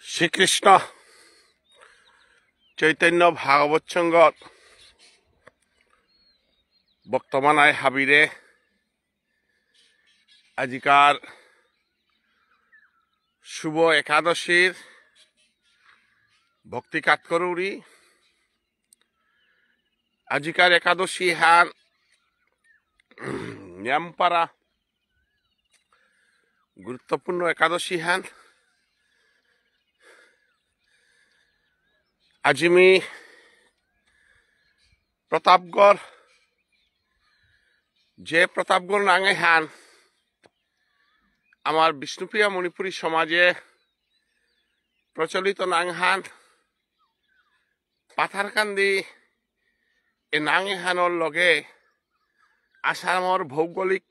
শ্রীকৃষ্ণ চৈতন্য ভাগবত সংঘত বর্তমানায় হাবিরে আজিকার শুভ একাদশীর ভক্তি কাট করুরি আজিকার একাদশী হান নিয়মপারা গুরুত্বপূর্ণ একাদশী হান আজিমি প্রতাপগড় যে প্রতাপগড় নাঙে হান আমার বিষ্ণুপ্রিয়া মণিপুরী সমাজে প্রচলিত নাংহান পাথারকান্দি এ নাঙে হানর লগে আসামর ভৌগোলিক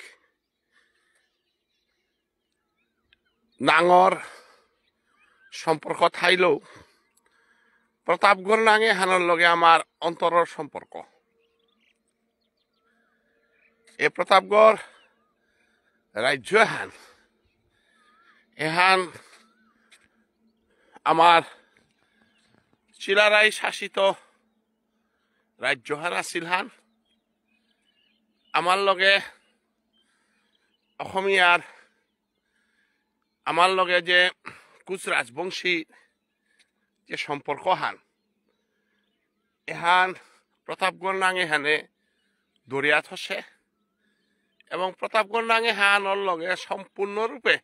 নাঙর সম্পর্ক থাইলেও প্রতাপগড় নাঙে হানর লগে আমার অন্তরের সম্পর্ক। এ প্রতাপগড় রাজ্য হান এহান আমার চিলারাই শাসিত রাজ্য হান আছিল হান আমার লগে অসমীয়ার আমার লগে যে কুচ রাজবংশী যে সম্পর্ক হান এহান প্রতাপগড় নাঙে হানে দরিয়াত হসে এবং প্রতাপগড় নাঙে হানর লগে সম্পূর্ণরূপে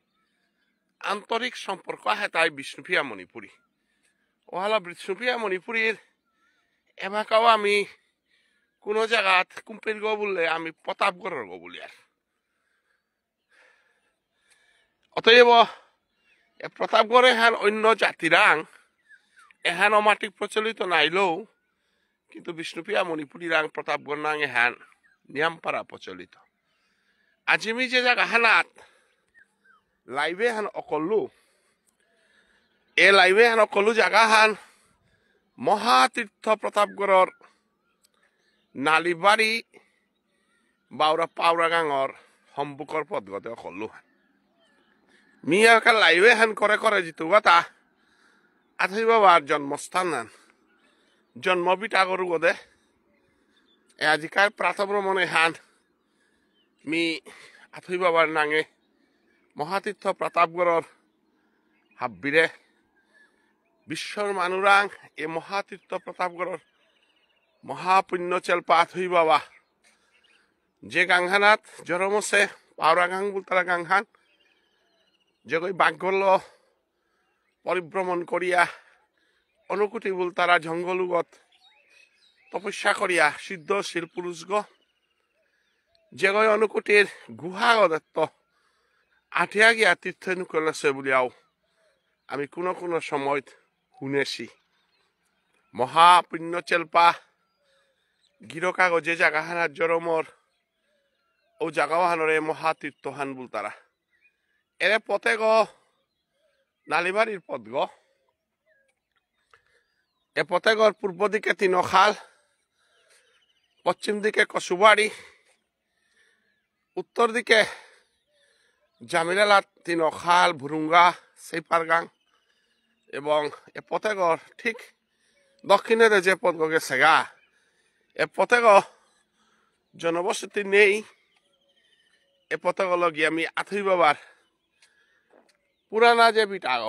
আন্তরিক সম্পর্ক আছে তাই বিষ্ণুপ্রিয়া মণিপুরী ওহালা বিষ্ণুপ্রিয়া মণিপুরীর এমাকাও আমি কোনো জায়গাত কুম্পের গো বললে আমি প্রতাপগড়ের গো বলি আর অতএব এ প্রতাপগড়ে হান অন্য জাতিরাং এহান অমাটিক প্রচলিত নাইলেও কিন্তু বিষ্ণুপ্রিয়া মণিপুরী রাং প্রতাপগড় নাং এহান নিয়মপাড়া প্রচলিত। আজিমি যে জায়গা হানাত লাইভে হান অকল্লু এ লাইভে হান অকল্লু জায়গা হান মহাতীর্থ প্রতাপগড়র নালিবাড়ি বাউরা পাউরা গাঙর সম্মুখর পদগতে অকল্লু হান মিয়াকা লাইভে হান করে করে জিতু কথা আথই বাবার জন্মস্থান নান জন্মবিটা গরু গদে আজিকার প্রাতভ্রমণে হান মি আথই বাবার নাঙে মহাতীর্থ প্রতাপগড়র হাব্বিরে বিশ্বর মানুরাং এ মহাতীর্থ প্রতাপগড়র মহাপুণ্য চেলপা আথই বাবা যে গাংহানাত জরমসে পাওরা গাং বুলতারা গাংহান যে কই বাঘগল পরিভ্রমণ করিয়া অনুকুটি বুলতারা জঙ্গলুগত তপস্যা করিয়া সিদ্ধ শিলপুরুষ গ যে গই অনুকুটির গুহাগদত্ত আঠিয়া গিয়া তীর্থনু করেছে বলিয়াও আমি কোনো কোনো সময় শুনেছি মহাপুণ্য চেলপা গিরকাগ যে জাগাহানার জরমর ও জাগাহানরে মহাতীর্থহান বুলতারা এরে পথে গ নালিবাড়ির পথ গ এ পথে গর পূর্ব দিকে তিনখাল পশ্চিম দিকে কসুবাড়ি উত্তর দিকে জামিলালা তিনখাল ভুরুঙ্গা সেইপারগাং এবং এ পথে গর ঠিক দক্ষিণে যে পথ গেছে গা এ পথে গ জনবসতি নেই এ পথে গল গিয়ে আমি আথই বাবার পুরানা যে বিটাগ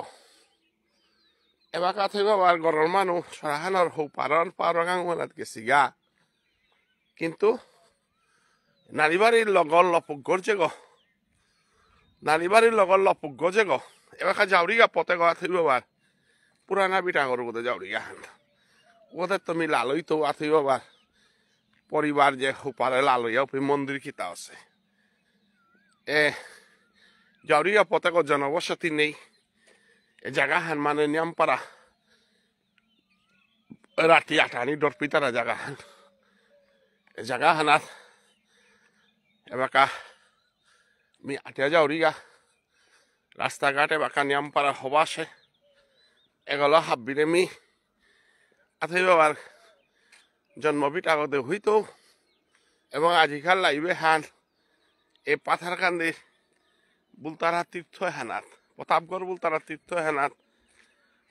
এবার আথই বাবার গরর মানুষ সরাহানোর হৌ পারন পারগাং মনাত গেছি গা কিন্তু নারীবাড়ির লগর লপুগ্গর যে গ নারীবাড়ির লগর লপুগ্গ যে গ এবার যাওরি গা পথে গ আথই বাবার পুরানা বিটাগর বোধে যাওরি গা ওদের তুমি লালই তো আথই বাবার পরিবার যে হুপারে লালইয়া মন্দির খিতা আছে এ যাওরিয়া পথে জনবসতি নেই এ জায়গা হান মানে নিয়মপাড়া রাতি আটানি ডরপিতারা জায়গা হান এ জায়গা হানাত এবাকা মি আটিয়া যাওরিগা রাস্তাঘাট এবাকা নিয়মপাড়া হবাসে এগুলো হাব্বিরে মি আথই বাবার জন্মবিট আগতে হইতো এবং আজিকাল লাইবে হান এ পাথারকান্দির বুলতারা তীর্থ হেনাত প্রতাপগড় বুলতারা তীর্থ হেনাত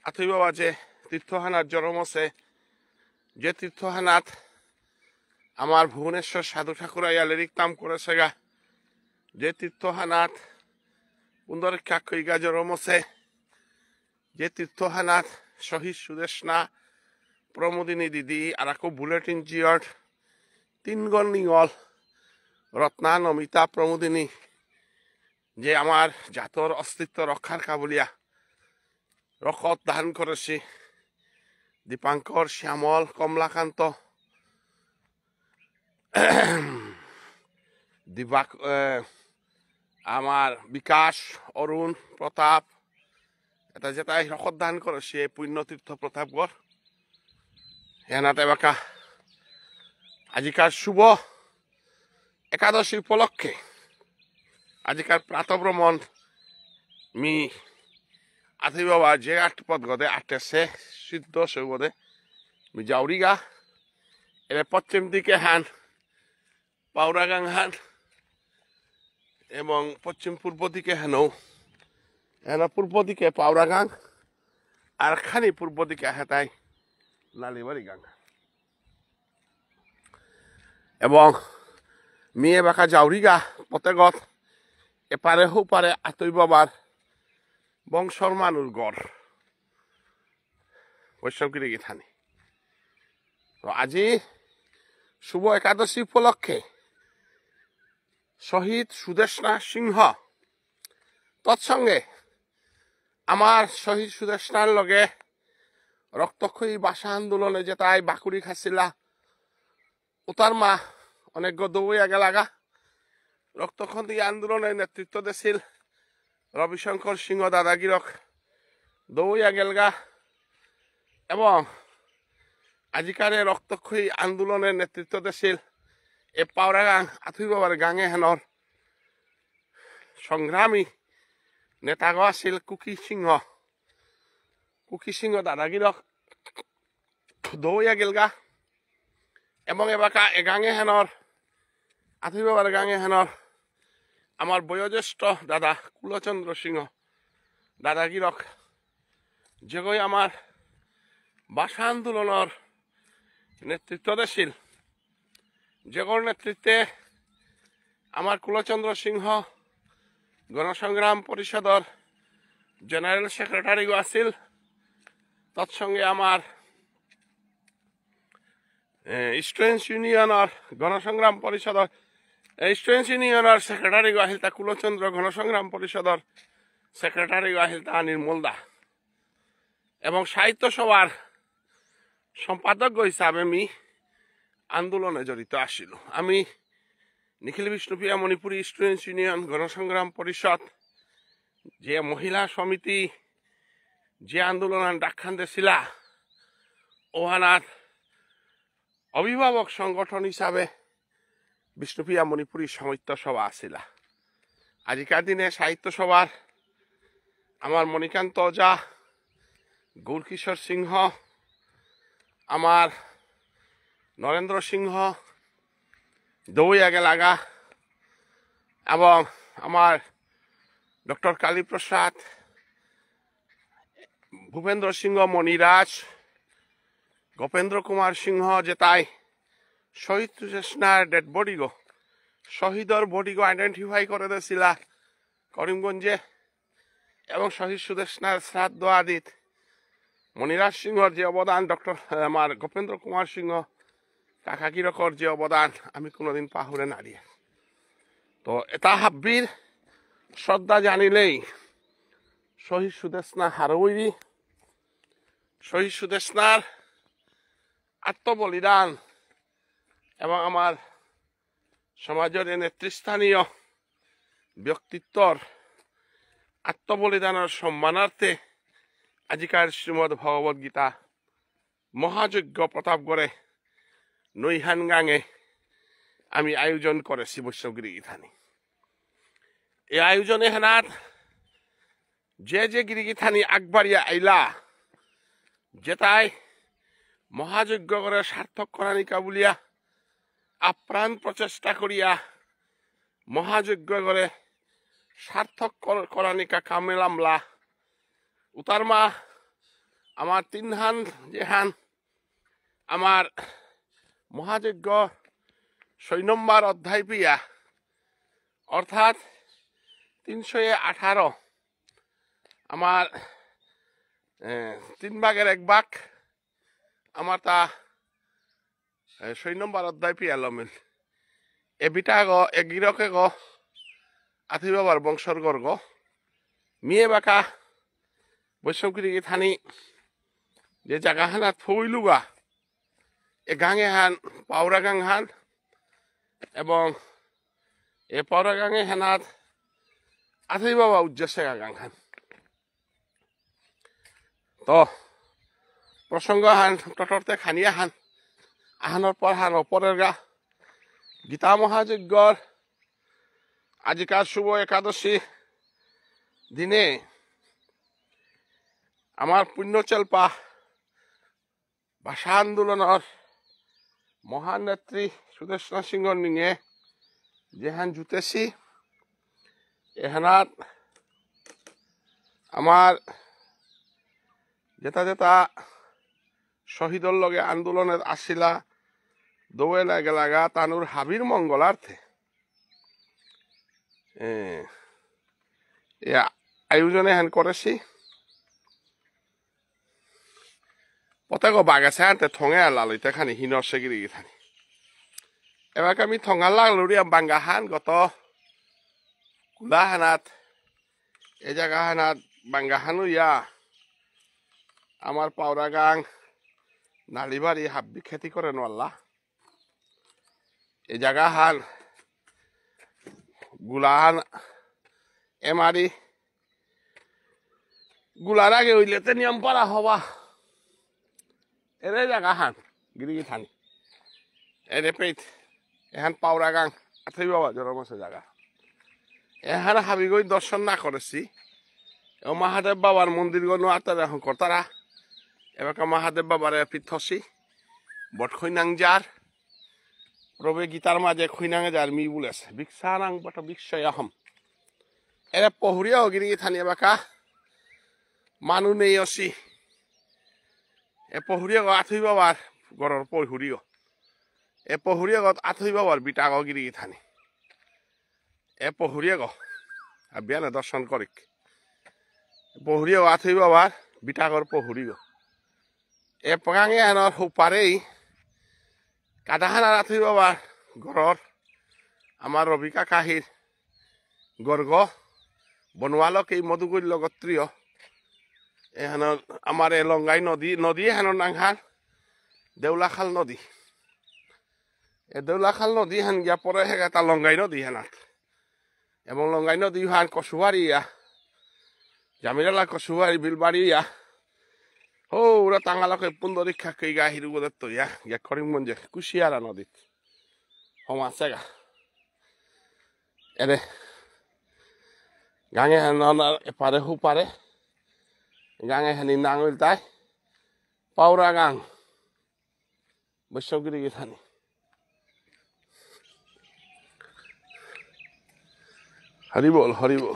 আথই বাবা যে তীর্থ হেনাত জরম আছে যে তীর্থ হেনাত আমার ভুবনেশ্বর সাধু ঠাকুর আইয়া লিরিক্তাম করেছে গা যে তীর্থ হেনাত পুন্দরীক্ষা কইগা জরম আছে যে তীর্থ হেনাত শহীদ সুদেশনা প্রমোদিনী দিদি আর আকৌ বুলেটিন জিয়র তিনগল নিগল রত্না নমিতা প্রমোদিনী যে আমার জাতর অস্তিত্ব রক্ষার কাবুলিয়া রকত দান করেছি দীপাঙ্কর শ্যামল কমলাকান্ত দিবাক আমার বিকাশ অরুণ প্রতাপ এটা যেটাই রকত দান করেছি এই পুণ্যতীর্থ প্রতাপগড় হেনাতে বাঁকা আজিকার শুভ একাদশী উপলক্ষে আজিকার প্রাতভ্রমণ মি আথি বাবা যে আট পদ গদে আটেছে সিদ্ধ সৌগদে মি জাউরিগা এর পশ্চিম দিকে হান পাউরাগাং হান এবং পশ্চিম পূর্ব দিকে হেনৌ হেনা পূর্ব দিকে পাউরাগাং আর খানি পূর্ব দিকে হেতাই নালিবাড়ি গাং এবং মেয়ে বাঁকা জাউরিগা পতেগত এপারে হুপারে আতই বাবার বংশর মানুষ গড় বৈষ্ণবগিরি গীথানি তো আজি শুভ একাদশী উপলক্ষে শহীদ সুদেশনা সিংহ তৎসঙ্গে আমার শহীদ সুদেশনার লগে রক্তক্ষয়ী ভাষা আন্দোলনে যেটাই বাকুড়ি খাচ্ছিলা উতার মা অনেক দৌড়িয়া গেলাগা রক্তক্ষয়ী আন্দোলনের নেতৃত্ব দিছিল রবিশঙ্কর সিংহ দাদাগিরক দৌড়িয়া গেলগা এবং আজিকারে রক্তক্ষয়ী আন্দোলনের নেতৃত্ব দিছিল এ পাউরাগাং আথুই বাবার গাঙে হেনর সংগ্রামী নেতাগ আছিল কুকি সিংহ দাদাগিরক দৌড়িয়া গেলগা এবং এবাকা এগাঙে হেনর আথুই বাবার গাঙে হেনর আমার বয়োজ্যেষ্ঠ দাদা কুলচন্দ্র সিংহ দাদাগিরক যেগই আমার ভাষা আন্দোলনের নেতৃত্ব দিছিল যেগর নেতৃত্বে আমার কুলচন্দ্র সিংহ গণসংগ্রাম পরিষদর জেনারেল সেক্রেটারি আছিল তৎসঙ্গে আমার স্টুডেন্টস ইউনিয়নের গণসংগ্রাম পরিষদর স্টুডেন্টস ইউনিয়নের সেক্রেটারি আহিল তা কুলচন্দ্র গণসংগ্রাম পরিষদর সেক্রেটারি আহিল তা নির্মল দা এবং সাহিত্য সভার সম্পাদক হিসাবে আমি আন্দোলনে জড়িত আসিল আমি নিখিল বিষ্ণুপ্রিয়া মণিপুরী স্টুডেন্টস ইউনিয়ন গণসংগ্রাম পরিষদ যে মহিলা সমিতি যে আন্দোলন ডাকখান দিছিলা ওহানার অভিভাবক সংগঠন হিসাবে বিষ্ণুপ্রিয়া মণিপুরী সাহিত্য সভা আসিলা আজিকার দিনে সাহিত্য সভার আমার মণিকান্ত ওজা গৌরকিশোর সিংহ আমার নরেন্দ্র সিংহ দৌড়িয়া গেলাগা এবং আমার ডক্টর কালীপ্রসাদ ভূপেন্দ্র সিংহ মণিরাজ গোপেন্দ্র কুমার সিংহ যেটাই শহীদ সুদেশনার ডেড বডিগো শহীদর বডিগো আইডেন্টিফাই করে দিয়েছিলা করিমগঞ্জে এবং শহীদ সুদেশনার শ্রাদ্ধ আদিত মণিরাজ সিংহর যে অবদান ডক্টর আমার গোপেন্দ্র কুমার সিংহ কাকাকিরকর যে অবদান আমি কোনোদিন পাহরে নাড়িয়ে তো এটা হাব্বির শ্রদ্ধা জানিলেই শহীদ সুদেশনা হারউইরি শহীদ সুদেশনার আত্মবলিদান এবং আমার সমাজের নেতৃস্থানীয় ব্যক্তিত্বর আত্মবলিদানের সম্মানার্থে আজিকার শ্রীমদ ভগবত গীতা মহাযজ্ঞ প্রতাপগড়ে নৈহান গাঙে আমি আয়োজন করেছি বৈষ্ণবগিরি গীতানি এই আয়োজনে হেনার যে গিরিগীথানি আগবাড়িয়া আইলা যেটাই মহাযজ্ঞ করে সার্থক করানিকা বলিয়া আপ্রাণ প্রচেষ্টা করিয়া মহাযজ্ঞ করে সার্থক করানিকা কামেল আমলা উতারমা আমার 3 হান যে হান আমার মহাযজ্ঞ 6 নম্বর অধ্যায় পিয়া অর্থাৎ 318 আমার 3 ভাগের 1 ভাগ আমার তা 6 নম্বর অধ্যায় পিয়া লমিল এবিটা গ এগিরকে গ আথি বাবার বংশর গর্গ মিয়ে বাকা বৈষ্ণবগিরি থানি যে জায়গা হানাত ফইলুগা এ গাঙে হান পাউরা গাং হান এবং এ পাউরা গাঙে হানাত আথি বাবা উজ্জসে গাং হান তো প্রসঙ্গ হান টটরতে খানিয়া হান আহানোর পর হান অপরের গা গীতা মহাযজ্ঞর আজিকার শুভ একাদশী দিনে আমার পুণ্যচেল্পা ভাষা আন্দোলনের মহান নেত্রী সুদেষ্ণা সিংহ নিয়ে যেহান জুতেছি এহানাত আমার যেটা যেটা শহীদর লগে আন্দোলনের আসিলা দৌড়ে লাগা তানুর হাবির মঙ্গলার্থে আয়োজনে হেন করেছি প্রত্যেক বাগাছে আনতে ঠঙে লালইতে খানি হিনর সেগিরি থানি এবার আমি ঠঙা লাগলুরি বাঙ্গা হান গত কুলা হানাত এ জায়গা হানাত বাঙ্গা হানু ইয়া আমার পাউরা গাং নালিবাড়ি হাব্বি খেতি করে নোয়াল্লা এই জায়গা হান গুলাহান এমারি গুলার আগে হইলেতে নিয়ম পারা হবা এরে জায়গা হান গিরি থানি এরে পেট এখান পাউরা গাং আথই বাবা জনমসে জায়গা এখানে হাবিগই দর্শন না করেছি ও মহাদেব বাবার মন্দির গনু আতার এখন কর্তারা এবার মহাদেব বাবার পৃথসি বট খৈনাং যার প্রবে গীতার মাঝে খৈনাঙে যার মি বলেছে ভিক্ষানাং বট বিক্ষয় আহম এরা পহুরিয়া গিরি থানি এবাকা মানু নেই অসি এ পহুরিয়া আথই বাবার গড়র পহুরিও এ পহুরিয়া গত আথই বাবার বিটা গিরি থানি এ পহুরিয়া গ বিয়ানে দর্শন করিক পহুরিয়া আথই বাবার বিটাগর পহুরিও এ পগাঙে আনার হুপারেই কাদাহানার আথই বাবার গড়র আমার রবি কাকাহির গর্গ বনওয়ালক এই মধুগুল্য গোত্রীয় এখান আমার এ লঙ্গাই নদী হেন নাংহার দেউলাখাল নদী এ দেউলাখাল নদী হেন গিয়া পরে হেগা তা লঙ্গাই নদী হেনাত এবং লঙ্গাই নদী হান কসুবাড়ি ইয়া জামিরালা কসুবাড়ি বিলবাড়ি ইয়া ও ওরা টাঙ্গালকে পুন্দরীক্ষা কই গা হিরুগদের তো ইয়া গিয়া করিমগঞ্জে কুশিয়ারা নদীত হম আছে গা এরে গাঙে হেন এপারে হুপারে গাঙে হেনি নাঙল তাই পাউরা গাং বৈষ্ণবগিরি থানি হরিবল হরিবল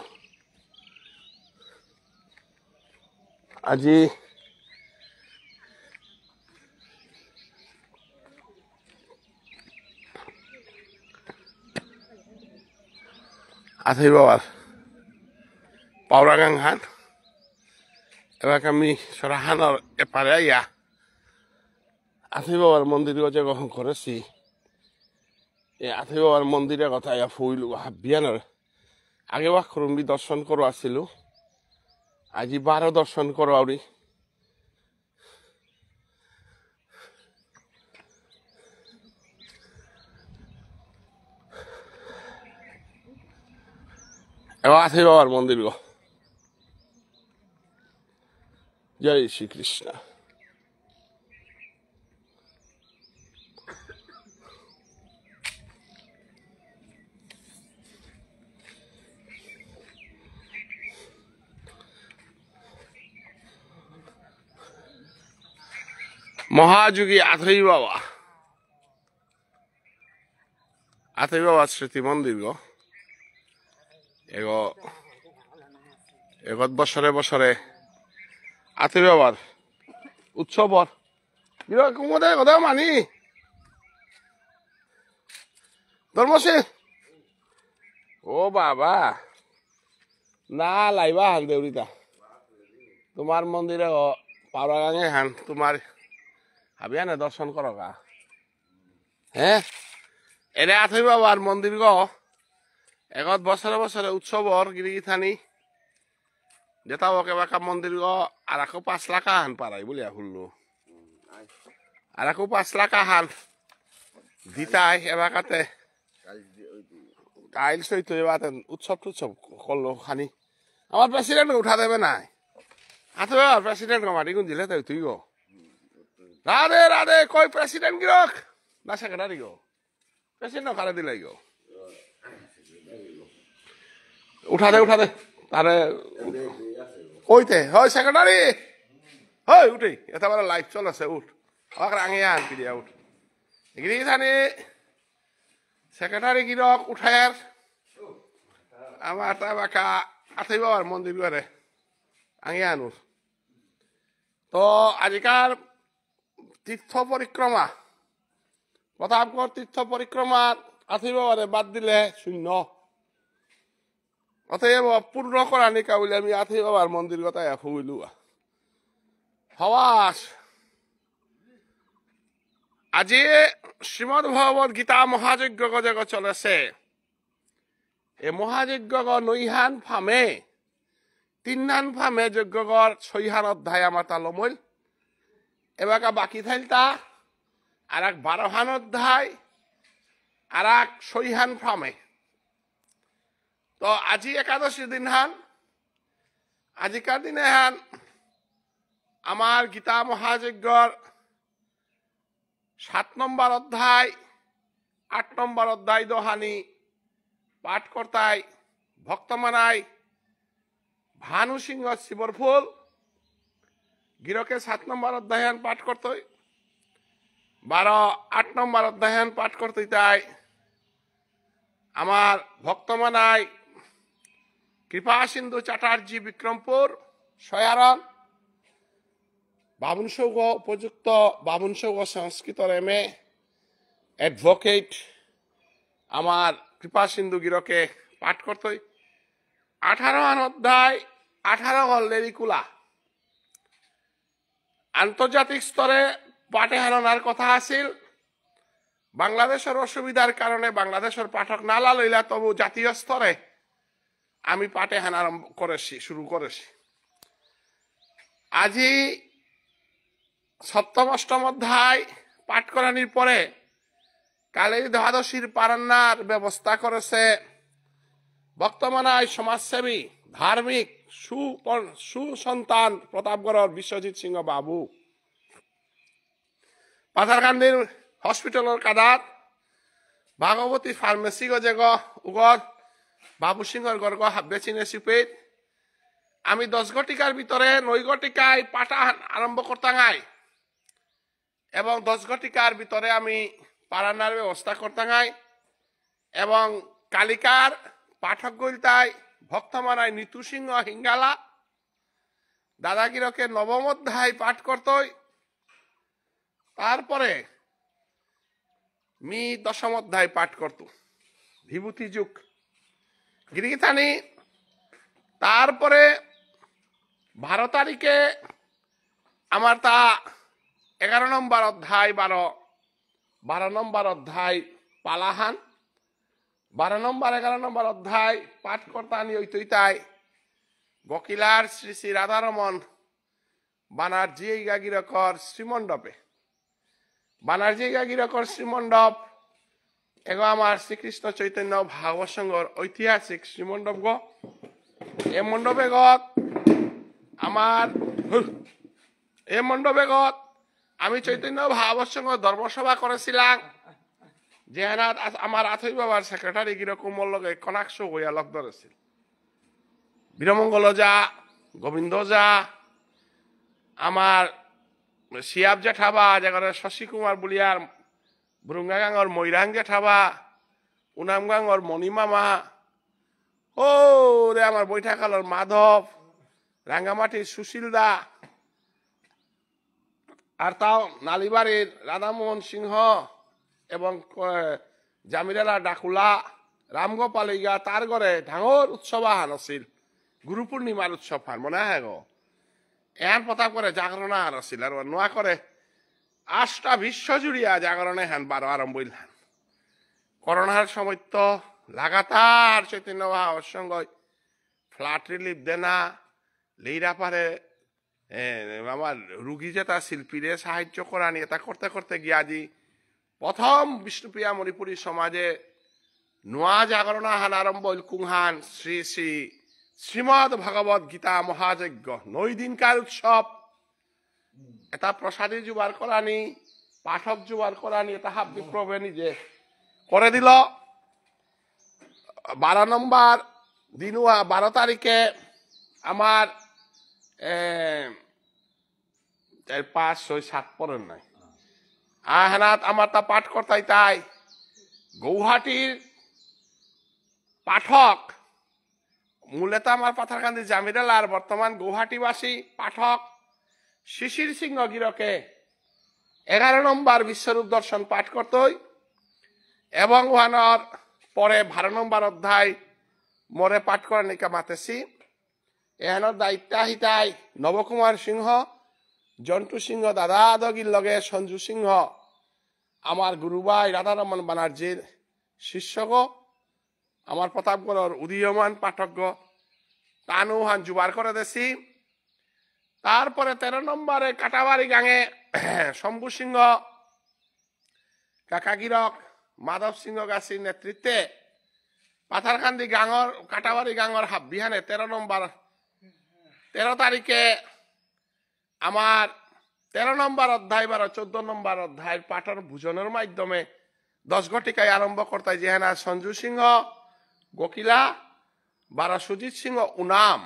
আজি আথই বাবার পাউরা গাং হান এবার আমি সরাহানোর এপারে আইয়া আথই বাবার মন্দির যে গ্রহণ করেছি এই আথই বাবার মন্দিরের কথা ইয়া ফুইলু বিয়ানোর আগে বা খুরুম্বি দর্শন করো আসিল আজি 12 দর্শন করো আউরি এবার আথই বাবার মন্দির গো জয় শ্রীকৃষ্ণ মহাযোগী আথই বাবা স্মৃতি মন্দির গো এগত বছরে বছরে আতি বাবার উৎসবর কুমদে কথা মানি ধর্মশীল ও বাবা না লাইবা হান দেউরিতা তোমার মন্দিরে পাওয়া গাঙে হান তোমার হাবিয়া না দর্শন করকা হ্যাঁ এনে আথই বাবার মন্দির গ এগত বছরে বছরে উৎসবর গিরি থানি যেটাও কেবাকা মন্দির গ আর আকৌ 5 লাখ হান পারাই বলিয়া শুনলো আর আকৌ 5 লাখ হান দিতাই এবাকাতে কাইল সইত এবাতে উৎসব টুৎসব করলো খানি আমার প্রেসিডেন্ট উঠা দেবে নাই আথই বাবার প্রেসিডেন্ট মাটি গুন দিলে তুই গো রাধে রাধে কই প্রেসিডেন্ট গিরক না সেক্রেটারি গো প্রেসিডেন্ট কারে দিলাই গো উঠা দে তারে কইতে হয় সেক্রেটারি হয় উঠি এটা বড় লাইভ চলছে উঠ আমাকে রাঙে আন পিডিয়া উঠ এগিরি থানি সেক্রেটারি গিরক উঠায়ার আমার বাকা আথই বাবার মন্দির করে আঙে আনু তো আজিকার তীর্থ পরিক্রমা প্রতাপগড় তীর্থ পরিক্রমা আথই বাবারে বাদ দিলে শূন্য অতএব পূর্ণ করা নিকা বলে আমি আথই বাবার মন্দির কথায় হইলু হওয়াস আজি শ্রীমদ ভগবত গীতা মহাযজ্ঞ গজগ চলেছে এই মহাযজ্ঞ নৈহান ফামে 3 ফামে যজ্ঞগর 6 অধ্যায় আমার তা লমইল এবাকা বাকি থাইলতা আর 12 অধ্যায় আর 6 ফামে তো আজি একাদশী দিন হান আজিকার দিনে হান আমার গীতা মহাযজ্ঞর 7 নম্বর অধ্যায় 8 নম্বর অধ্যায় দোহানি পাঠ করতাই ভক্তমানাই ভানু সিংহ শিবরফুল গিরকে 7 নম্বর অধ্যায়ন পাঠ করতই 8 নম্বর অধ্যায়ন পাঠ করতই তাই আমার ভক্তমানাই কৃপা সিন্ধু চ্যাটার্জি বিক্রমপুর সয়ারন বাবুন সৌগ উপযুক্ত বাবুন সৌগ সংস্কৃত এমএ অ্যাডভোকেট আমার কৃপা সিন্ধু গিরকে পাঠ করতই 18 অধ্যায় 18 লেরিকুলা আন্তর্জাতিক স্তরে পাঠে হারানোর কথা আছিল বাংলাদেশের অসুবিধার কারণে বাংলাদেশের পাঠক নালা লইলা তবু জাতীয় স্তরে আমি পাঠে হান আরম্ভ করেছি শুরু করেছি আজি 7ম 8ম অধ্যায় পাঠ করানির পরে কালী দ্বাদশীর পারান্নার ব্যবস্থা করেছে বর্তমানায় সমাজসেবী ধার্মিক সুসন্তান প্রতাপগড়ের বিশ্বজিৎ সিংহ বাবু পাথারকান্দির হসপিটালের কাদাত ভাগবতী ফার্মেসি গজেগ উগর বাবু সিংহর গর্গ বেচিনে সিপেট আমি 10 ঘটিকার ভিতরে 9 ঘটিকায় পাঠা আরম্ভ করতাঙাই এবং 10 ঘটিকার ভিতরে আমি পারান্নার ব্যবস্থা করতাঙাই এবং কালিকার পাঠক গইলতাই ভক্তমানায় নিতু সিংহ হিঙ্গালা দাদাগিরকে 9ম অধ্যায় পাঠ করতই তারপরে মি 10ম অধ্যায় পাঠ করত বিভূতি যুগ গিরিথানি তারপরে 12 তারিখে আমার তা 11 নম্বর অধ্যায় 12 নম্বর অধ্যায় পালাহান 12 নম্বর 11 নম্বর অধ্যায় পাঠ করতানি ওইতাই বকিলার শ্রী শ্রী রাধারমন বানার্জি গাগিরকর শ্রীমণ্ডপে বানার্জি গাগিরকর শ্রীমণ্ডপ এগো আমার শ্রীকৃষ্ণ চৈতন্য ভাগবত সংঘর ঐতিহাসিক শ্রীমণ্ডপ গ এ মণ্ডপে গত আমার এ মণ্ডপে গত আমি চৈতন্য ভাগবত সংঘ ধর্মসভা করেছিলাম যেহানাত আমার আথই বাবার সেক্রেটারি গিরকম লগে কনাক্ষ হইয়া লগ ধরেছিল বীরমঙ্গল যা গোবিন্দ যা আমার শিয়াব জেঠাবা যেখানে শশী কুমার বুলিয়ার বুরুঙ্গাগাঙর মৈরাং জেঠাবা উনামগাঙর মণিমামা ও রে আমার বৈঠাকালর মাধব, রাঙ্গামাটির সুশীল দা, আর তাও নালিবাড়ির রাধামোহন সিংহ এবং জামিরালা ডাকুলা রামগোপাল ইগা তার ঘরে ডাঙর উৎসব আহান আছিল, গুরু পূর্ণিমার উৎসব হান মনে হয় গো। এহান প্রতাপ করে জাগরণ আহান আছিল আর নোয়া করে 8টা বিশ্ব জুড়িয়া জাগরণে হান 12 আরম্ভ হইলাম। করোনার সময় তো লাগাতার চৈতন্য বাবার সঙ্গে ফ্লাড রিলিফ দেনা লেইরা পারে আমার রুগী যেটা শিল্পীরে সাহায্য করা নিয়ে তা করতে করতে গিয়া আজি প্রথম বিষ্ণুপ্রিয়া মণিপুরী সমাজে নোয়া জাগরণ আহান আরম্ভ হইল কুংহান শ্রী শ্রী শ্রীমদ ভগবত গীতা মহাযজ্ঞ 9 দিনকার উৎসব। এটা প্রসাদী জোগাড় করা নি, পাঠক জোগাড় করা নি, এটা হাব বিপ্লবে নিজে করে দিল। 12 নম্বর দিন 12 তারিখে আমার 4, 5, 6, 7 পরের নাই আহনাত আমার তা পাঠ করতাই তাই গৌহাটির পাঠক মূলত আমার পাথারকান্দি জামিরালা আর বর্তমান গৌহাটিবাসী পাঠক শিশির সিংহ গিরকে 11 নম্বর বিশ্বরূপ দর্শন পাঠ করতই এবং ওহানর পরে 12 নম্বর অধ্যায় মরে পাঠ করার নিকা মাতেছি। এহানোর দায়িত্ব হিতাই নবকুমার সিংহ, জন্টু সিংহ দাদা দগির লগে সঞ্জু সিংহ আমার গুরুবাই রাধারমন বানার্জির শিষ্যগ, আমার প্রতাপগড়ের উদীয়মান পাঠক তানু হান জুবার করে দেছি। তারপরে 13 নম্বরে কাটাবাড়ি গাঙে শম্ভু সিংহ কাকাগিরক মাধব সিংহ গাছির নেতৃত্বে পাথারকান্দি গাঙর কাটাবাড়ি গাঙর হাববিহানে 13 তারিখে আমার 13 নম্বর অধ্যায় 14 নম্বর অধ্যায়ের পাঠর ভোজনের মাধ্যমে 10 ঘটিকায় আরম্ভ করতে যেহেনা সঞ্জু সিংহ গোকিলা 12 সুজিত সিংহ উনাম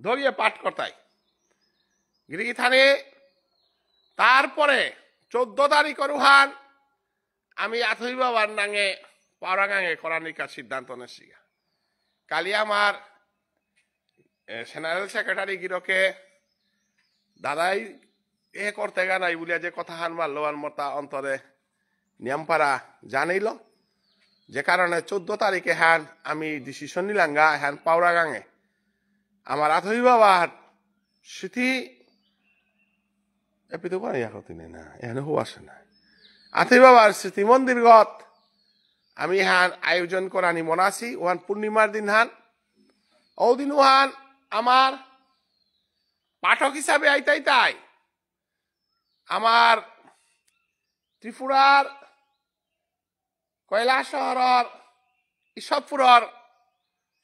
ধরিয়ে পাঠ করতাই গিরিগিথানে। তারপরে 14 তারিখ রুহান আমি আথই বাবার নাঙে পাওড়াগাঙে করানিকার সিদ্ধান্ত নেছি। কালি আমার জেনারেল সেক্রেটারি গিরকে দাদাই এ করতে গা নাই বলিয়া যে কথা হান মারলো মতা অন্তরে নিয়মপাড়া জানাইল, যে কারণে 14 তারিখে হ্যান আমি ডিসিশন নিলাঙ্গা হ্যান পাওড়া গাঙে আমার আথই বাবার স্মৃতি এপিতো বানাইয়া কতি না এখানে হো আসে না আথই বাবার স্মৃতি মন্দির গত আমি হ্যান আয়োজন করানি মনাসি ওহান পূর্ণিমার দিন হান ও দিন ওহান আমার পাঠক হিসাবে আইতাই তাই আমার ত্রিপুরার কৈলাস শহরের ঈশ্বরপুরের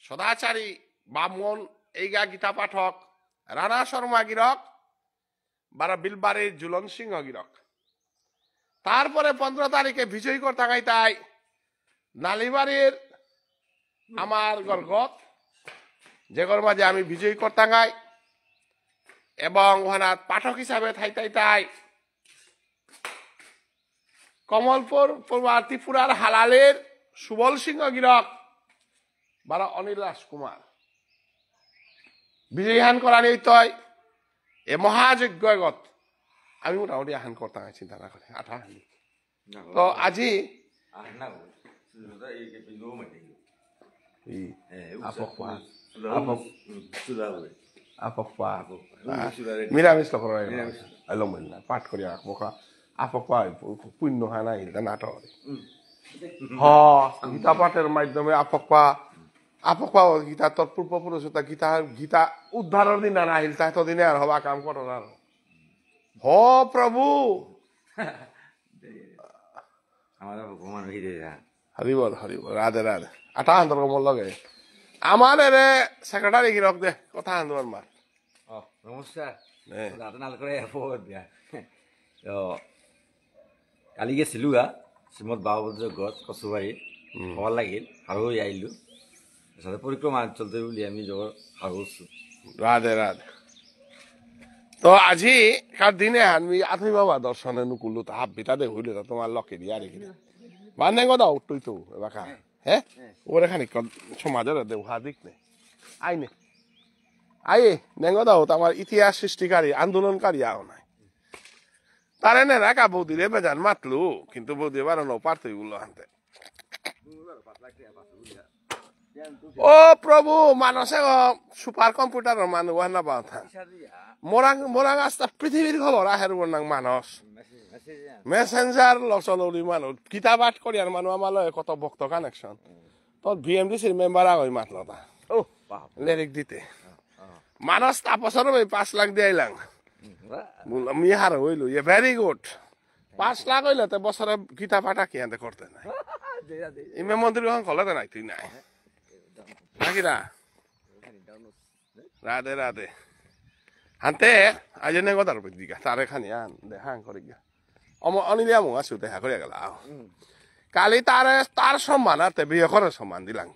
সদাচারী ব্রাহ্মণ এইগা গীতা পাঠক রানা শর্মা গিরক বারা বিলবাড়ির জুলন সিংহ গিরক। তারপরে 15 তারিখে বিজয়ী করতাগাই তাই নালিবাড়ির আমার গর্গত যে গর মাঝে আমি বিজয়ী করতাগাই এবং ওখানে পাঠক হিসাবে থাইতাই তাই কমলপুর ত্রিপুরার হালালের সুবল সিংহ গিরক বারা অনিল রাজকুমার বিজয়ী করানি তয় এ মহাযজ্ঞগত আমি মোটামুটি আহান করতাম চিন্তা না করে 18 তো আজি নিরামিষ পাঠ করি আপকা পুণ্য হয় না নাটক গীতা পাঠের মাধ্যমে আপকা গীতা তোর পূর্বপুরুষ গীতা উদ্ধারের দিন না আহিল তাই দিনে আর হবা কাম করো আর হ প্রভু হরিবল হরিবল রাধে রাধে 18 কমল লগে আমার এরে সেক্রেটারি গিরক দে কথা আন্দোলন মার নমস্কার কালি গেছিলো গা শ্রীমদ বাবুদ্র গছ কচুবাৰী ভাল লাগিল আৰু আহিলো তাৰপিছতে পৰিক্ৰমা চলতে বুলি আমি জগৰ হাগছো রাধে রাধে। তো আজি কার দিনে আমি আথই বাবা দর্শনে নুকুলো তো হাব বিতা দে হইলে তোমার লকে দিয়া রেখে বান্ধে গদা উঠতই তো বাকা হ্যাঁ ওরে খানিক সমাজের দেওয়া দিক নে আইনে আয়ে নেঙ্গ দাও আমার ইতিহাস সৃষ্টিকারী আন্দোলনকারী আও নাই তারে নে রাখা বৌদিরে বেজান মাতলু কিন্তু বৌদি বানানো পারতই বললো আনতে ও প্রভু মানসে সুপার কম্পিউটার মানুষ না পাওয়া মোরাং মোরাং আস্তা পৃথিবীর খবর আহের নাং মানস মেসেঞ্জার লচলরি মানুষ কিতাব আট করিয়ার মানুষ আমার কত ভক্ত কানেকশন তোর ভিএমডিসির মেম্বার আগই মাতল তা ও লেরিক দিতে মানস তাপসর 5 লাখ দিয়াইলাম বললাম ইহার হইল ইয়ে ভেরি গুড 5 লাখ হইলে তো বছরে গীতা পাঠা কি আনতে করতে নাই ইমে মন্দির এখন খোলাতে নাই তুই নাই নাকি না রাধে রাধে হানতে আজ নে গদার দিকা তারে খানি আন দেখা করি গিয়া অনিলিয়া মো আসু দেখা করিয়া গেল কালি তার সম্মান আর বিয়ে করার সম্মান দিলাম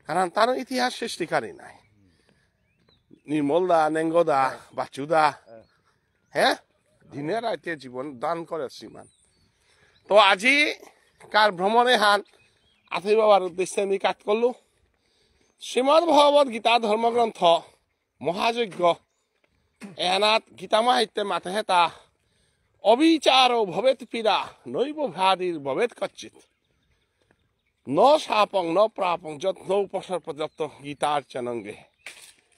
কারণ তার ইতিহাস সৃষ্টিকারী নাই নির্মল দা নেঙ্গদা বাচুদা হ্যাঁ দিনে রাতে জীবন দান করে শ্রীমান তো আজি কার ভ্রমণে হান আথি বাবার উদ্দেশ্যে আমি কাট করলু শ্রীমদ ভগবত গীতা ধর্মগ্রন্থ মহাযজ্ঞ এনাত গীতা মাহিত্যে মাথে হেতা অবিচার ভবেত পীড়া নৈব ভ্যাদির ভবেত কচ্চিত ন শাপং ন প্রাপং যত নৌ পশর পর্যাপ্ত গীতার চনঙ্গে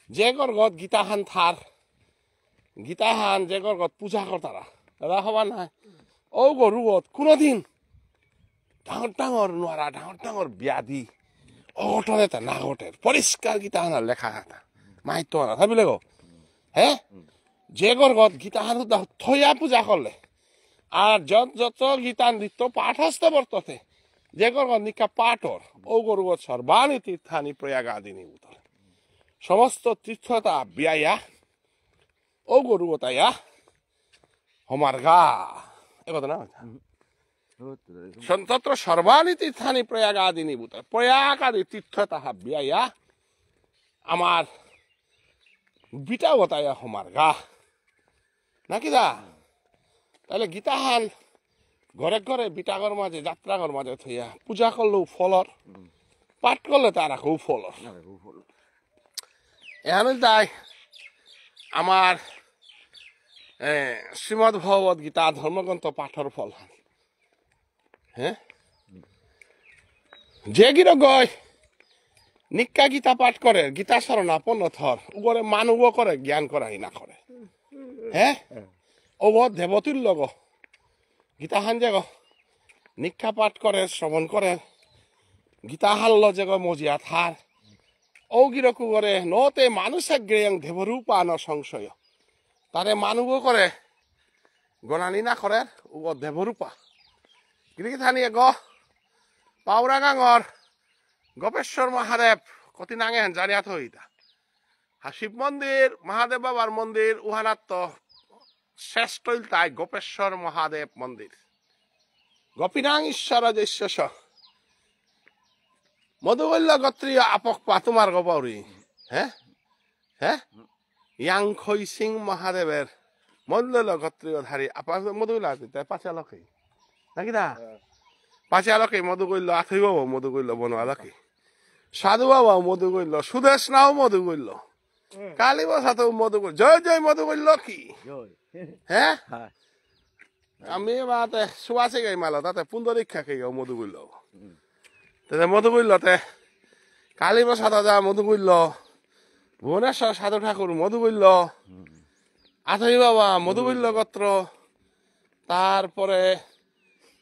যে গর্গত গীতাহান থার গীতাহান যে গর্গত পূজা করতারা দাদা হবা নাই ও গরুগত কোনোদিন ডাঙর ডাঙর নোয়ারা ডাঙর ডাঙর ব্যাধি অঘটন এটা না ঘটের পরিষ্কার গীতাহানার লেখা এটা মাহিত্য না ভাবিলে গো হ্যাঁ যে গর্গত গীতাহান থইয়া পূজা করলে আর যত যত গীতা নৃত্য পাঠ হস্ত বর্ততে যে গর্গত নিকা পাঠর ও গরুগত সর্বাণী তীর্থানি প্রয়াগাদিনী উতর সমস্ত তীর্থতা বিয়াইয়া ও গরুগতাইয়া হমার গা এ কথা না তত্র সর্বাণী তীর্থানি প্রয়াগাদিনী ভূত প্রয়াগাদি তীর্থ তাহা বিয়াইয়া আমার বিটা গতাইয়া হমার গা নাকি দা তাহলে গীতাহান ঘরে ঘরে বিটাগর মাঝে যাত্রাগর মাঝে থইয়া পূজা করলেও ফলর পাঠ করলে তার খুব ফলর এখানে তাই আমার শ্রীমদ ভগবত গীতা ধর্মগ্রন্থ পাঠর ফল হ্যাঁ যে গিরো গয় নিকা গীতা পাঠ করে গীতা শরণাপন্ন থর উপরে মানুষ করে জ্ঞান করাই না করে হ্যাঁ ও দেবতুল্য গো গীতা হান যে গো নিকা পাঠ করে শ্রবণ করে গীতা হাল্ল যে গো মজিয়া থার ও গিরকু করে নতে মানুষে গেয়ং দেবরূপা ন সংশয় তারে মানুষ করে গণানি না করে ও দেবরূপা গিরিকি থানিয়ে গ পাউরা গাঙর গোপেশ্বর মহাদেব কতি নাঙে জানিয়া থইতা শিব মন্দির মহাদেব বাবার মন্দির উহানাত্ম শ্রেষ্ঠ তাই গোপেশ্বর মহাদেব মন্দির গোপীনাং ঈশ্বর জৈশ্য মধুবল্য গোত্রীয় আপক পা তোমার গৌরী হ্যাঁ হ্যাঁ ইয়াং খৈ সিং মহাদেবের মধুবল্য গোত্রীয় ধারী আপা মধুবল্য পাঁচে আলোকে নাকি দা পাঁচে আলোকে মধু করল আথই বাবু মধু করল বনওয়ালাকে সাধু বাবা মধু করল সুদেশ নাও মধু করল কালী বসাতেও মধু করল জয় জয় মধু করল কি হ্যাঁ আমি বাতে সুবাসে গাই মাল তাতে পুন্দরীক্ষা খেয়ে মধু করল তাতে মধু করল তে কালী বসাত যা মধু করল ভুবনেশ্বর সাধু ঠাকুর মধু করল আথই বাবা মধু করল গোত্র তারপরে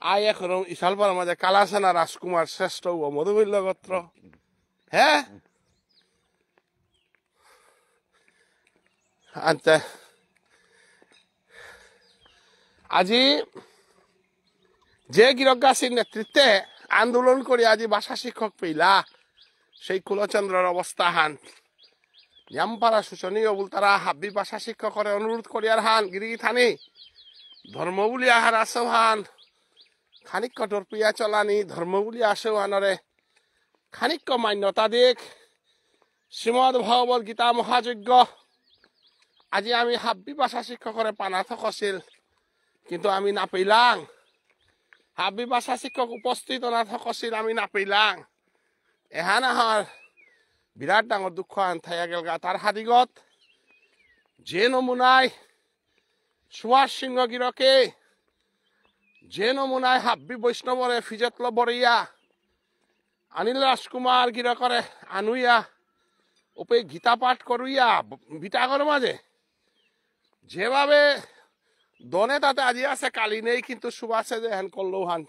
আই এখন ইশালপাড়ার মাঝে কালাসেনা রাজকুমার শ্রেষ্ঠ ও মধুবল্য গোত্র হ্যাঁ আচ্ছা আজি যে গিরজ্ঞাসীর নেতৃত্বে আন্দোলন করে আজি ভাষা শিক্ষক পেলা সেই কুলচন্দ্রের অবস্থা হান জামপাড়া শোচনীয় বল তারা হাব্বি ভাষা শিক্ষকের অনুরোধ করিয়ার হান গিরি থানি ধর্ম বলি আহার আসো হান খানিক কঠোর প্রিয়া চলানি ধর্ম বলি আসো আনরে খানিক মান্যতা দিক শ্রীমদ ভগবত গীতা মহাযজ্ঞ আজি আমি হাব্বি ভাষা শিক্ষকরে পানা থকছিল কিন্তু আমি না পেলাম হাবি ভাষা শিক্ষক উপস্থিত না থকছিল আমি নাপিলাং এহান আহার বিরাট ডাঙর দুঃখ আনথাইয়া গেল গা তার হাদিগত যে নমুনায় সুভাষ সিংহ গিরকে যে নমুনায় হাব্বি বৈষ্ণবরে ফিজতল বরিয়া অনিল রাজকুমার গিরকরে আনুইয়া ওপে গীতা পাঠ করুইয়া বিটাগর মাঝে যেভাবে দনে তাতে আজি আছে কালি নেই কিন্তু সুভাষে যে হেন করলো হান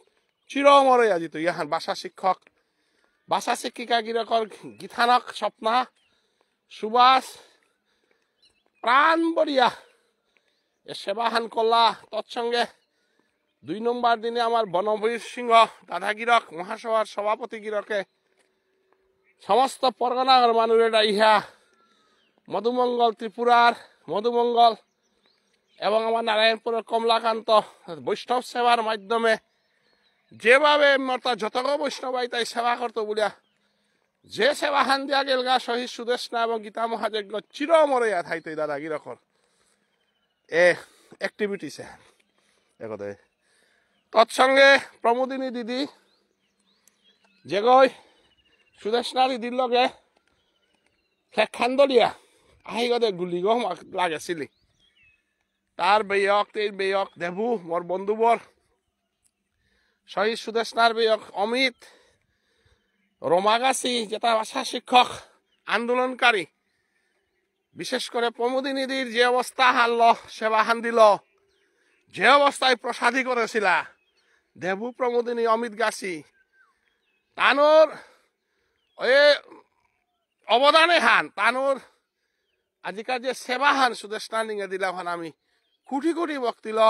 চিরমরে আজি তো ইহান ভাষা শিক্ষক ভাষা শিক্ষিকা গিরকর গীতানক স্বপ্না সুভাষ প্রাণ বরিয়া এ সেবাহান করলা তৎসঙ্গে 2 নম্বর দিনে আমার বনবীর সিংহ দাদা গিরক মহাসভার সভাপতি গিরকে সমস্ত পরগনার মানুষেরা ইহা মধুমঙ্গল ত্রিপুরার মধুমঙ্গল এবং আমার নারায়ণপুরের কমলাকান্ত বৈষ্ণব সেবার মাধ্যমে যেভাবে যতগ বৈষ্ণব তাই সেবা করতো বলিয়া যে সেবা হান দিয়া গেল গা শহীদ সুদেশনা এবং গীতা মহাযজ্ঞ চিরমরিয়া থাইতো দাদা গিরকর এ অ্যাক্টিভিটিসে দেখো তৎসঙ্গে প্রমোদিনী দিদি যে গই সুদেশনা দিদির লগে খান্দলিয়া আহি গদে গুলি গো লাগেছিলি তার বেয়ক তের বেয়ক দেবু মোর বন্ধুবর শহীদ সুদেশনার বেয়ক অমিত রমাগাছি যেটা ভাষা শিক্ষক আন্দোলনকারী বিশেষ করে প্রমোদিনীদির যে অবস্থা হারল সেবা হান দিল যে অবস্থায় প্রসাদী করেছিলা দেবু প্রমোদিনী অমিত গাছি তানোর ওই অবদানে হান তানোর আজিকার যে সেবা হান সুদেশনা নিঙে দিলাম হান আমি কোটি কোটি ভক্তিল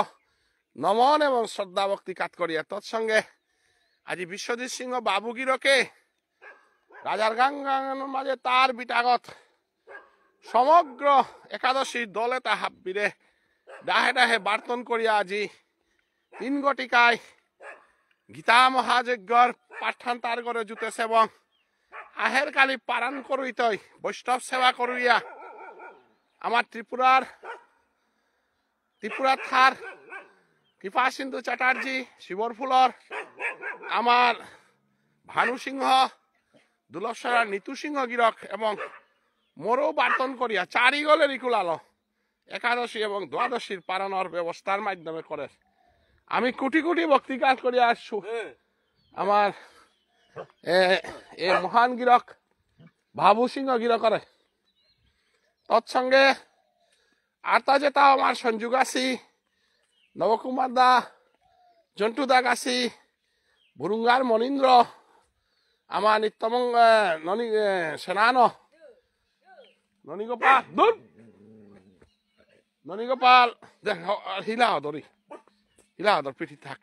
নমন এবং শ্রদ্ধা ভক্তি কাত করিয়া তৎসঙ্গে আজি বিশ্বজিৎ সিংহ বাবুগিরকে রাজার গাঙ্গার মাঝে তার বিটাগত সমগ্র একাদশী দলে তা হাব্বিরে ডাহে ডাহে বার্তন করিয়া আজি 3 গটিকায় গীতা মহাযজ্ঞর পাঠান তার করে জুতেছে এবং আহের কালি পারান করুইতই বৈষ্ণব সেবা করুইয়া আমার ত্রিপুরার থার কৃপা সিন্ধু চ্যাটার্জি শিবরফুলর আমার ভানু সিংহ দুলভসরার নিতু সিংহ গিরক এবং মোরও বার্তন করিয়া 4 গলের ইকুলালো একাদশী এবং দ্বাদশীর পারানোর ব্যবস্থার মাধ্যমে করে আমি কোটি কোটি ভক্তি কাজ করিয়া আসছু আমার এ মহান গিরক ভাবু সিংহ গিরকরে তৎসঙ্গে আর তা যেটা আমার সঞ্জু গাছি নবকুমার দা জন্টু দা গাছি বুরুঙ্গার মনীন্দ্র আমার নিত্যমঙ্গ ননী সেনানো ননীগোপাল দূর ননীগোপাল দেখ হিলা হদর পিঠি থাক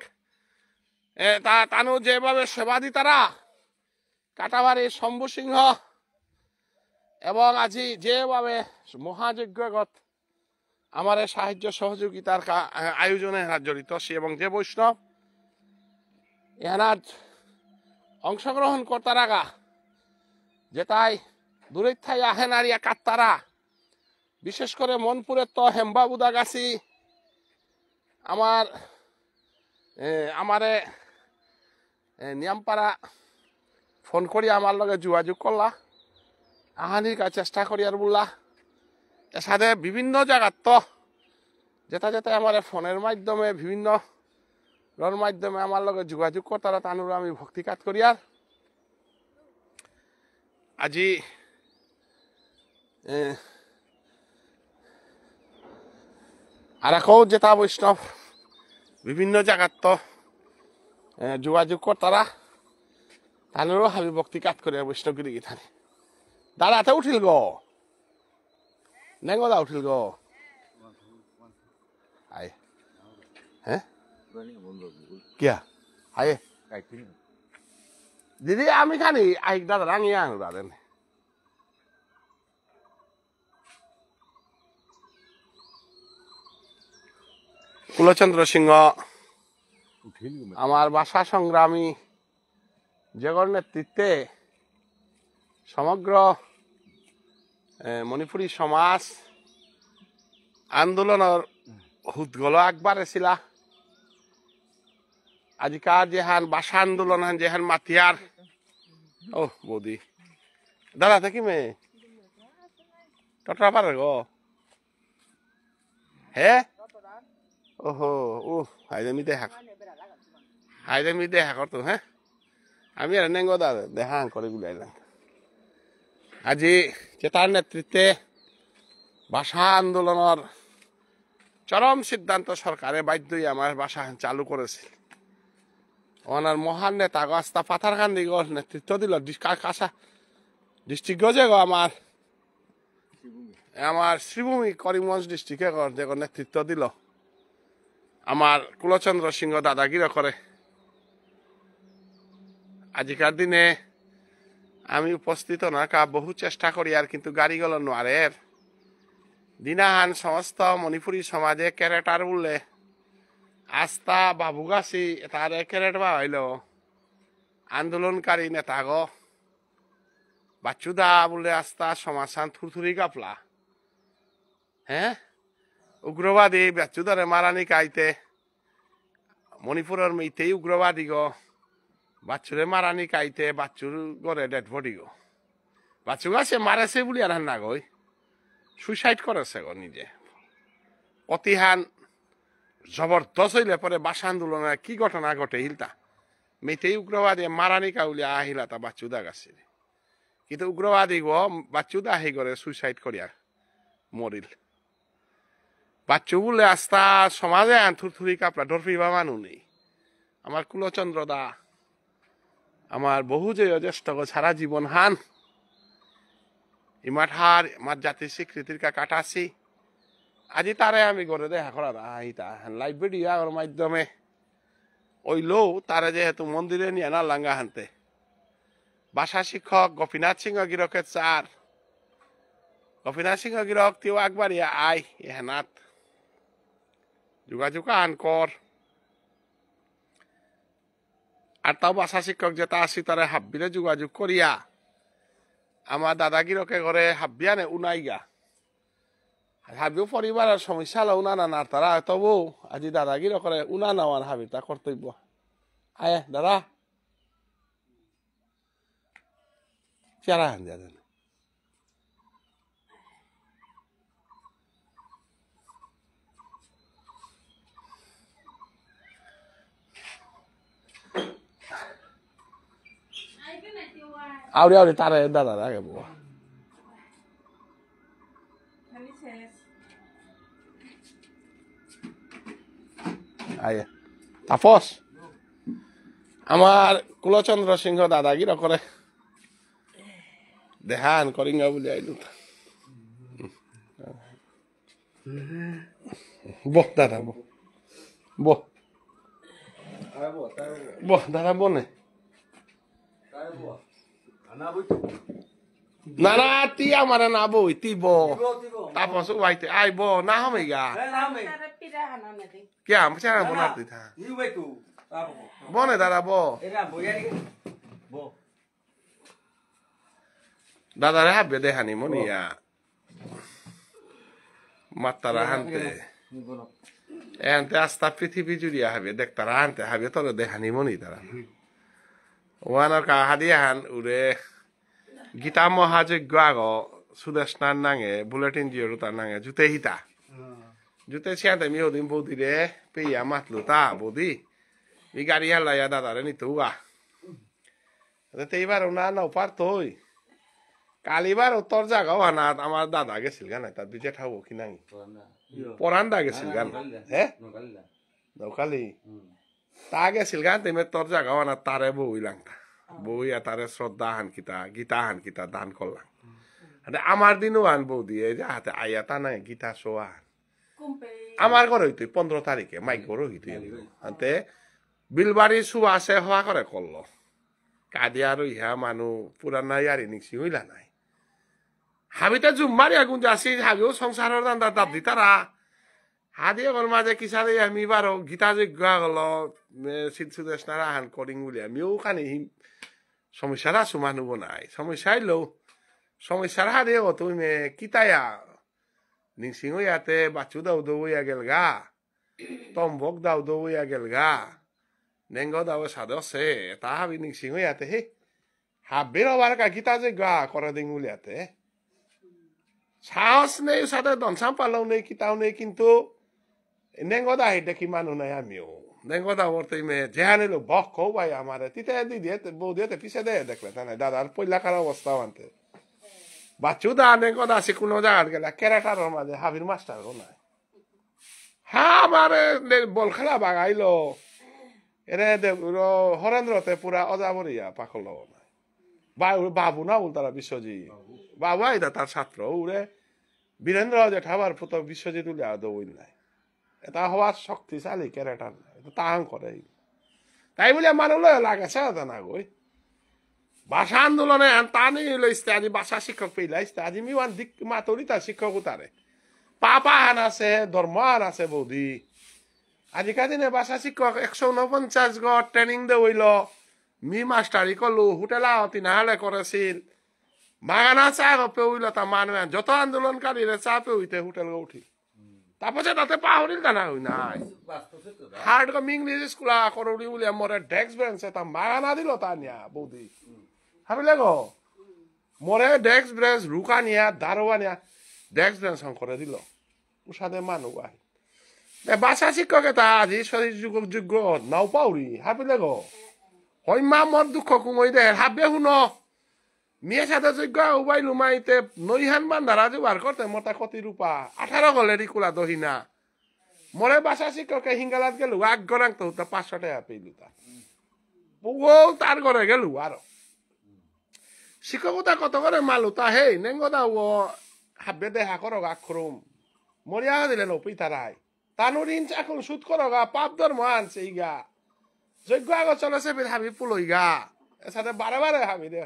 তানু যেভাবে সেবা দি তারা কাটাবাড়ি শম্ভু সিংহ এবং আজি যেভাবে মহাযজ্ঞগত আমার সাহায্য সহযোগিতার আয়োজনে জড়িত সে এবং যে বৈষ্ণব এহানার অংশগ্রহণ করতার আগা যেটাই দূরের থাই আহেন আরিয়া কাত্তারা বিশেষ করে মনপুরের তো হেমবাবুদা গাছি আমারে নিয়ামপাড়া ফোন করি আমার লগে যোগাযোগ করলা আহানির কাছে চেষ্টা করি আর বললা এর সাথে বিভিন্ন জায়গার তো যেটা আমার ফোনের মাধ্যমে বিভিন্ন মাধ্যমে আমার লগে যোগাযোগ করতারা তানুর আমি ভক্তি কাজ করি আজি আর একও যেটা বৈষ্ণব বিভিন্ন জায়গার তো যোগাযোগ করতারা তানুরও আমি ভক্তি কাজ করি বৈষ্ণবগিরি গীতানি দাদাতে উঠিল গো নেঙ্গদা উঠিল গো আয় হ্যাঁ কিয়া আয়ে দিদি আমি খানি আইক দাদা রাঙিয়া আনো দাদা কুলচন্দ্র সিংহ আমার ভাষা সংগ্রামী যেগর নেতৃত্বে সমগ্র মণিপুরী সমাজ আন্দোলনের হুদগল একবারে ছিলা আজিকার যেহান ভাষা আন্দোলন হান যেহান মাতিয়ার ও বৌদি দাদা থাকি মে টটরা পারে গো হে ওহো ও হাইদামি দেখা করতো হ্যাঁ আমি আর নেঙ্গো দাদা দেখা করে গুলাইলাম আজি যে তার নেতৃত্বে ভাষা আন্দোলনের চরম সিদ্ধান্ত সরকারে বাধ্যই আমার ভাষা চালু করেছিল ওনার মহান নেতা আস্তা পাথার কান্দি নেতৃত্ব দিল কাঁচা ডিস্ট্রিক্ট যে গো আমার শ্রীভূমি করিমগঞ্জ ডিস্ট্রিক্টে নেতৃত্ব দিল আমার কুলচন্দ্র সিংহ দাদাগিরি করে আজিকার দিনে আমি উপস্থিত না কা বহু চেষ্টা করি আর কিন্তু গাড়িগুলো নোয়ারের দিনাহান সমস্ত মণিপুরী সমাজে ক্যারেটার বললে আস্থা বাবুগাছি তার ক্যারেট বা হইল আন্দোলনকারী নেতা গো বাচ্চুদা বলে আস্থা সমাসান থুরথুরি কাপলা হ্যাঁ উগ্রবাদী বাচ্চুদারে মারানি কাইতে মণিপুরের মেয়েতেই উগ্রবাদী গো বাচ্চুরে মারানি কাইতে বাচ্চুর গড়ে ডেড বডি গো বাচ্চু গাছে মারেছে বলি আর না গই সুইসাইড করেছে গো নিজে অতিহান জবরদস্ত হইলে পরে ভাষা আন্দোলনের কি ঘটনা ঘটে হিলতা মেয়েতেই উগ্রবাদী মারানি কাউলি আহিলা তা বাচ্চুদা গাছে কিন্তু উগ্রবাদী গো বাচ্চুদা আহি করে সুইসাইড করিয়া মরিল বাচ্চু বলে আস্তা সমাজে থুরথুরি কাপড়া ডরফিবা মানু নেই আমার কুলচন্দ্র দা আমার বহু যে জ্যেষ্ঠ সারা জীবন হান ইমাঠার মার জাতির স্বীকৃতির কাটাছি আজি তারে আমি করে দেখা করা আহিতা লাইভ ভিডিওর মাধ্যমে ওইলো তারে যেহেতু মন্দিরে নিয়ে না লাঙ্গা হানতে ভাষা শিক্ষক গোপীনাথ সিংহ গিরকের চার গোপীনাথ সিংহ গিরক তিও একবারিয়া আই এহেনাত যোগাযোগ আন কর আর তাও ভাষা শিক্ষক যেটা আসি তারা হাব্বিরে যোগাযোগ করিয়া আমার দাদাগিরকে ঘরে হাব্বিয়ানে উনাইগা হাবিও পরিবারের সমস্যা হলো উনা না তারা তবু আজি দাদাগির করে উনা নেওয়ার হাবি তা কর্তব্য আয় দাদা চেরা হান যাবেন আউরে আউরে তারে দাদা আগে বাবা আয় তাপস আমার কুলচন্দ্র সিংহ দাদাগিরি করে দেহান করিঙ্গা বলে আইলু বহ দাদা বহ বহ বহ দাদা বনে না না তি আমার না বই তি ব তাপস উইতে আই ব না হবে গা কে আমি চারা বনাতে থা বনে দাদা ব দাদা রে হাবে দেহানি মনিয়া মাতারা হানতে এনতে আস্তা পৃথিবী জুড়িয়া হবে দেখতারা হানতে হবে তোর দেহানি মনি তারা ওয়ানার কা হাদিয়াহান উরে গীতা মহাযজ্ঞ আগ সুদেশনার নাঙে বুলেটিন জিওর তার নাঙে জুতে হিতা জুতে ছিয়াতে মি ওদিন বৌদি রে পেয়া মাতলু তা বৌদি ই গাড়ি হালাইয়া দাদারে নিতে হুয়া এইবার না নাও পারতই কালিবার তোর জাগাও আনা আমার দাদা গেছিল গান তার বিজে ঠাবো কি নাই পরান্দা গেছিল গান হ্যাঁ নৌকালি তা গেছিল গান তেমে তোর জাগাও আনা তারে বই লাংতা বই তারে শ্রদ্ধা হান কিতা গীতা হান কিতা দান করলাম আমার দিনও আন বউ দিয়ে যে হাতে আইয়া তা নাই গীতা শোয়া আমার ঘর হইতো 15 তারিখে মাইক ঘর হইতো হাতে বিলবাড়ি শুয়া আছে হওয়া করে করলো কাদি আর ইহা মানুষ পুরানা ইয়ারি নিছি হইলা নাই হাবিতে জুম মারি আগুন যাচ্ছি হাবিও সংসারের দান্দা দাব দি তারা হাদিয়ে গল মাঝে কিসারে আমি বারো গীতা যজ্ঞ গল সুদেশ নারায়ণ করিং বলে আমিও খানি সমস্যার আছো মানুষ নাই সমস্যা আইলো সমস্যার হাদিয়ে গো তুমি কিতায়া নিসিং ইয়াতে বাচ্চু দাও দৌয়া গেল গা তম্বক দাও দৌয়া গেল গা nengo dawo sado se ta habi ning singo yate he habero barka kita je ga kora dingu liate সাহস নেই সাথে দনসাম পালাও নেই কিতাও নেই কিন্তু নেঙ্গদা হেটে কি মানু নাই আমিও নেঙ্গদা ওরতে মে যেহানে লো বক কো ভাই আমারে তিতে দিদি বউ দিতে পিছে দে দেখলে তা নাই দাদার পয়লাকার অবস্থা আনতে বাচ্চু দা নেঙ্গদা সে কোনো জায়গার গেলা ক্যারেটার মাঝে হাবির মাস্টার ও নাই হ্যাঁ আমারে বল খেলা বাগাইলো এরে হরেন্দ্রতে পুরা অজাবরিয়া পাখল নাই বাবু না উল্টারা বিশ্বজিৎ বাবু আইদা তার ছাত্র উড়ে বীরেন্দ্র জেঠাবার পুত বিশ্বজিৎ উলিয়া দৌড় নাই এটা হওয়ার শক্তিশালী ক্যারেটার নাই তাহাং করে তাই বলে মানুষ লাগাছে না গই ভাষা আন্দোলনে টানি লইছে আজি ভাষা শিক্ষক পেলাইছে আজি মিওয়ান দিক মাতরিতা শিক্ষক উতারে পাপা হান আছে ধর্ম হান আছে বৌদি আজিকাল দিনে ভাষা শিক্ষক 149 গড় ট্রেনিং দে হইল মি মাস্টারি করলো হোটেলা তিনাহালে করেছিল মাগানা চা গপে হইল তা মানুষ যত আন্দোলনকারী চা পে হইতে হোটেল উঠি তারপরে তাতে পাহরিল তা না হই নাই হার্ড কম ইংলিশ স্কুল করুড়ি বলে মরে ডেস্ক বেঞ্চ তা মাগানা দিল তা নিয়া বৌদি ভাবিলে গো মরে ডেস্ক বেঞ্চ রুকা নিয়া দারোয়া নিয়া ডেস্ক বেঞ্চ করে দিল উষাদে মানুষ আহি ভাষা শিক্ষক এটা আজি শরীর যোগ্য নাও পাউরি ভাবিলে গো হয় মা মর দুঃখ কুমই দে হাবে শুন মেয়ে সাথে যোগ্য উবাই লুমাইতে নৈহান বান্ধারা জোগাড় করতে মতা কতি রূপা 18 গলেরি কুলা দহিনা মরে ভাষা শিক্ষকে হিঙ্গালাত গেল আগ গরাং তো 500 টাকা পেইলু তা বউ তার ঘরে গেল আর শিক্ষকতা কত করে মালু তা হে নেঙ্গদা ও হাবে দেখা করো আখরুম মরিয়া দিলে নপি তারাই তানুর ইঞ্চ এখন সুদ করো গা পাপ ধর্ম আনছে ইগা যজ্ঞ আগ চলেছে হাবি পুলই গা এর সাথে বারে বারে হাবি দে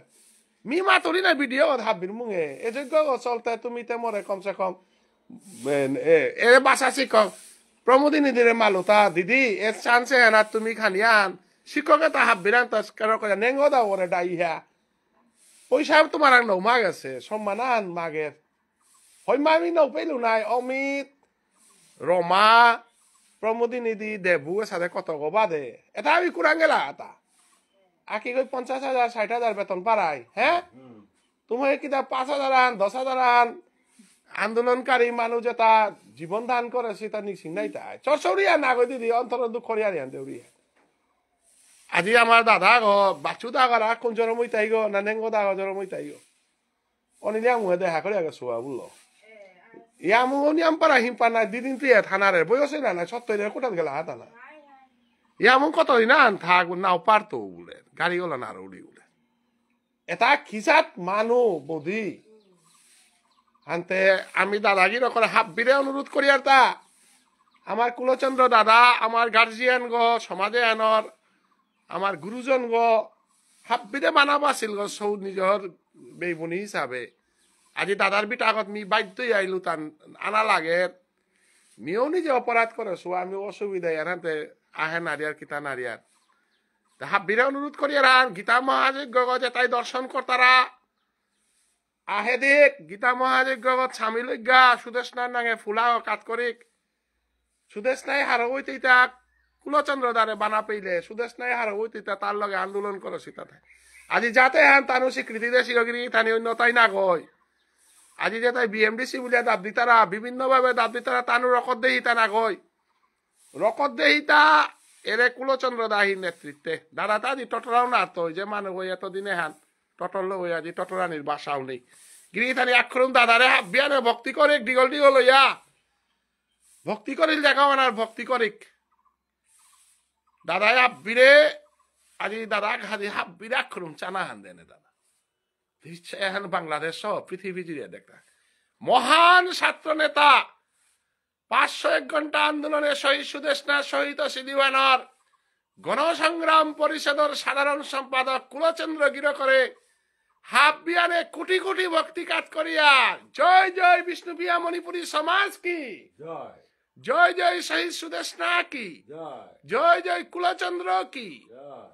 মি মাতরি না ভিডিও হাবির মুঙে এ যজ্ঞ চলতে তুমি তে মরে কমসে কম এ ভাষা শিক্ষক প্রমোদিনী দিরে মালুতা দিদি এর চান্সে না তুমি খানিয়ান শিক্ষকে তা হাবিরান তা কারো কয়া নেঙ্গো দাও ওরে ডাইহা পয়সা তোমার নৌ মাগ আছে সম্মানান মাগের হয় মা আমি নৌ পেলু নাই অমিত রমা প্রমোদিনী দি দেবু এর সাথে কত গো বাদে এটা আমি কুরাং গেলা এটা আকি কই 50,000 60,000 বেতন পারাই হ্যাঁ তুমি কিতা 5,000 আন 10,000 আন আন্দোলনকারী মানুষ যেটা জীবন দান করে সেটা নিশ্চিন নাই তাই চরচরিয়া না কই দিদি অন্তর দুঃখ করিয়া দেউরিয়া আজি আমার দাদা গো বাচু দাগারা কোন জরমই তাই গো না নেঙ্গো দাগা জরমই তাই গো অনিলিয়া মুহে দেখা করে আগে শোয়া বললো ইয়া মুনিয়াম পারা হিম্পা নাই দিদিন তুই থানারে বয়সে না না 70 কোটাত গেলা হাতা না ইয়া মু কতদিন না থাক নাও পারতো বলে গাড়ি গলা না উড়ি বলে এটা খিসাত মানু বৌদি আনতে আমি দাদাগির করে হাব্বিরে অনুরোধ করি আর তা আমার কুলচন্দ্র দাদা আমার গার্জিয়ান গো সমাজে আনর আমার গুরুজন গো হাব্বিরে বানাবা ছিল গো সৌ নিজর বেইবনি হিসাবে আজি দাদার বিটা আগত মি বাধ্যই আইলু তান আনা লাগে মিও নিজে অপরাধ করে সো আমি অসুবিধা এনাতে আহে নারিয়ার কিতা নারিয়ার হাব্বিরে অনুরোধ করি আর গীতা মহাযজ্ঞ যে তাই দর্শন করতারা আহে দেখ গীতা মহাযজ্ঞ স্বামী লজ্ঞা সুদেশ নাই নাঙে ফুলা কাট করিক সুদেশ নাই হার হইতে তাক কুলচন্দ্র দ্বারে বানা পেইলে সুদেশ নাই হার হইতে তার লগে আন্দোলন করো সীতাতে আজি যাতে হ্যান তানু স্বীকৃতি দে শিরগিরি তানি অন্য তাই না গয় আজি যে তাই বিএমডিসি বলিয়া দাব দিতারা বিভিন্ন ভাবে দাব দিতারা তানু রকত দেহিতা না গয় রকত দেহিতা এরে কুলচন্দ্র দাহির নেতৃত্বে দাদা তাদি টটরাও না তো যে মানুষ হই এতদিনে হান টটল হই আজি টটরানির বাসাও নেই গিরিথানি আক্ষরুম দাদারে হাবিয়ানে ভক্তি করে ডিগল ডিগল হইয়া ভক্তি করিল দেখাও আর ভক্তি করিক দাদাই হাব্বিরে আজি দাদা খাদি হাব্বিরে আক্ষরুম চানা হান দেনে দাদা এখন বাংলাদেশ সহ পৃথিবী জুড়ে দেখা মহান ছাত্র নেতা 501 ঘন্টা আন্দোলনে শহীদ সুদেশ না শহীদ সিদিওয়ানর গণসংগ্রাম পরিষদের সাধারণ সম্পাদক কুলচন্দ্র গির করে হাবিয়ানে কোটি কোটি ভক্তি কাজ করিয়া জয় জয় বিষ্ণুপ্রিয়া মণিপুরী সমাজ কি জয় জয় জয় শহীদ সুদেশ না কি জয় জয় জয় কুলচন্দ্র কি জয়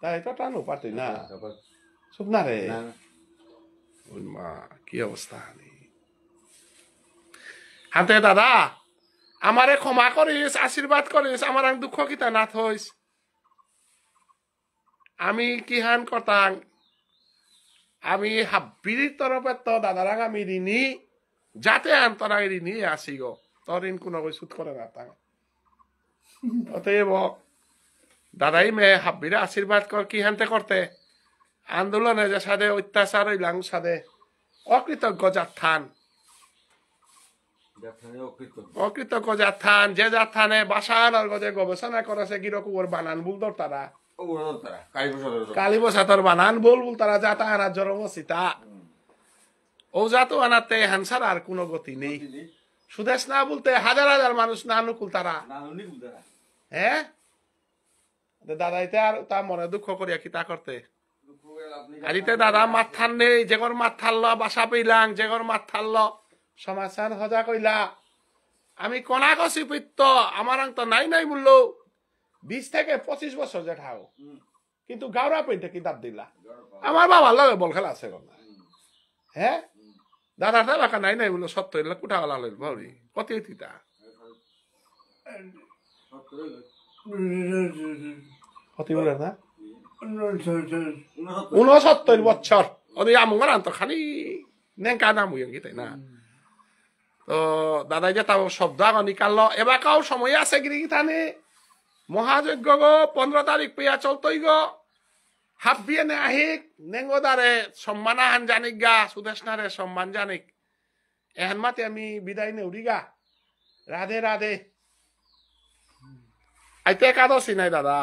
তাই তো টানো পারতি না তারপর চুপ না রে না ওই মা কি অবস্থা হাতে দাদা আমারে ক্ষমা করিস আশীর্বাদ করিস আমার আং দুঃখ কিতা না থইস আমি কি হান করতাম আমি হাব্বির তরফে তো দাদারাং আমি ঋণী যাতে আন তোরা ঋণী আসি গো তোর ঋণ কোনো সুদ করে না তা অতএব দাদাই মে হাব্বিরে আশীর্বাদ কর কি হানতে করতে আন্দোলনে যে সাদে অত্যাচার হইলাম সাদে অকৃতজ্ঞ যাত্থান অকৃতজ্ঞ যাত্থান যে যাত্থানে বাসানোর গজে গবেষণা করেছে গিরকুর বানান বুলদর তারা কালী বসাতর বানান বল তারা যাতা আনার জরমসিতা ও যাতো আনাতে হানসার আর কোনো গতি নেই সুদেশ না বলতে হাজার হাজার মানুষ না অনুকূল তারা হ্যাঁ দাদাইতে আর তা মনে দুঃখ করিয়া কি তা করতে আদিতে দাদা মাথান নেই যেগর মাথাল্ল বাসা পেলাম যেগর মাথাল্ল সমাচার হজা কইলা আমি কনা কষি পিত্ত আমার তো নাই নাই মূল্য 20 থেকে 25 বছর জেঠাও কিন্তু গাওরা পেন্টে কিতাব দিলা আমার বাবার লগে বল খেলা আছে হ্যাঁ দাদার এলাকা নাই নাই বললো সত্য এলাকা কুঠাওয়ালা লইল ভাবি কত তিতা কত বলে না 69 বছর ওদের আমার আন্ত খালি নেঙ্কা নাম হইয়া তাই না তো দাদাই যে তাও শব্দ নিকাল এবার কাউ সময় আছে গিরি থানে মহাযজ্ঞ গো 15 তারিখ পেয়া চলতই গো হাব্বিয়ে নে আহিক নেঙ্গদারে সম্মান আহান জানিক গা সুদেশনারে সম্মান জানিক এহান মাতে আমি বিদায় নে উড়ি গা রাধে রাধে আইতে একাদশী নাই দাদা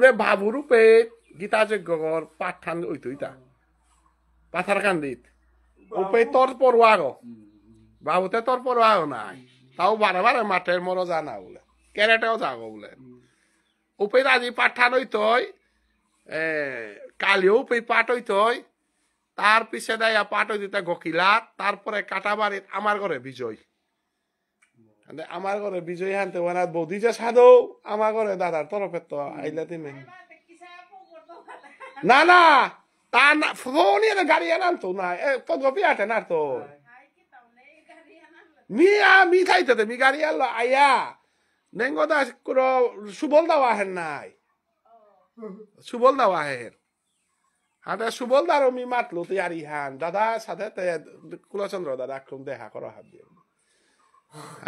রে বাবু রূপে গীতা যজ্ঞর পাঠান ওইটা পাথার কান্দিত উপে তোর পড়ুয়া গো বাবুতে তোর পড়ুয়া নাই তাও বারে বারে মাঠের মরো জানা বলে কেরেটেও যাবো বলে উপে আজি পাঠান হইতই কালিও উপে পাঠ হইতই তার পিছে দাইয়া পাঠ হইতে গকিলাত তারপরে কাটাবাড়িত আমার ঘরে বিজয় আমার ঘরে বিজয় হানতে ওনার বৌদি যে সাধু আমার ঘরে দাদার তরফে তো আইলা তুমি না না তা না ফোন গাড়ি আনান তো না পদগপি আটে না তো মি খাইতে মি গাড়ি আনলো আইয়া নেঙ্গদা কোনো সুবল দাও আহেন নাই সুবল দাও আহের হাতে সুবল দারও মি মাতলো তুই আর ইহান দাদা সাথে কুলচন্দ্র দাদা খুব দেখা করো হাবি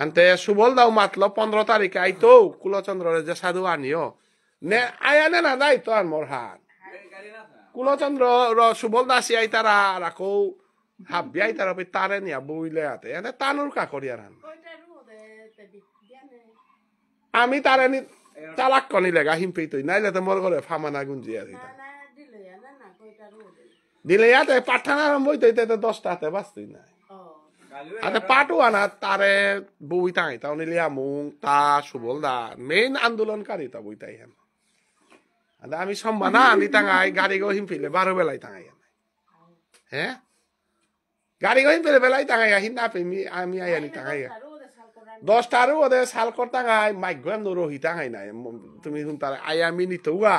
আনতে সুবল দাও মাতলো 15 তারিখে আইতো কুলচন্দ্র যে সাধু আনিও নে আয়া নে না যাই তো আর মোর হান কুলচন্দ্র সুবল দাসী আই তারা রাখো হাবি আই তারা তারে নিয়া বইলে আতে এনে তানুর কা করিয়ার হান আমি তারে নি চালাক কনি লেগা হিমপি তুই নাইলে তো মোর ঘরে ফামানা গুঞ্জি আছে দিলে ইয়াতে পাঠান আরম্ভ হইতে 10টাতে বাঁচতুই নাই আতে পাটু আনা তারে বই তাই তাও নিলিয়া মুং তা সুবল দা মেইন আন্দোলনকারী তা বই তাই হেন আমি সম্মানা আনি টাঙাই গাড়ি গো হিমপিলে 12 বেলায় টাঙাই হ্যাঁ গাড়ি গো হিমপিলে বেলায় টাঙাই হিন্দা পেমি আমি আইয়ানি টাঙাই 10টারও ওদের সাল করতাঙাই মাইগ্য এম রহি টাঙাই নাই তুমি শুনতার আইয়া মিনি তৌয়া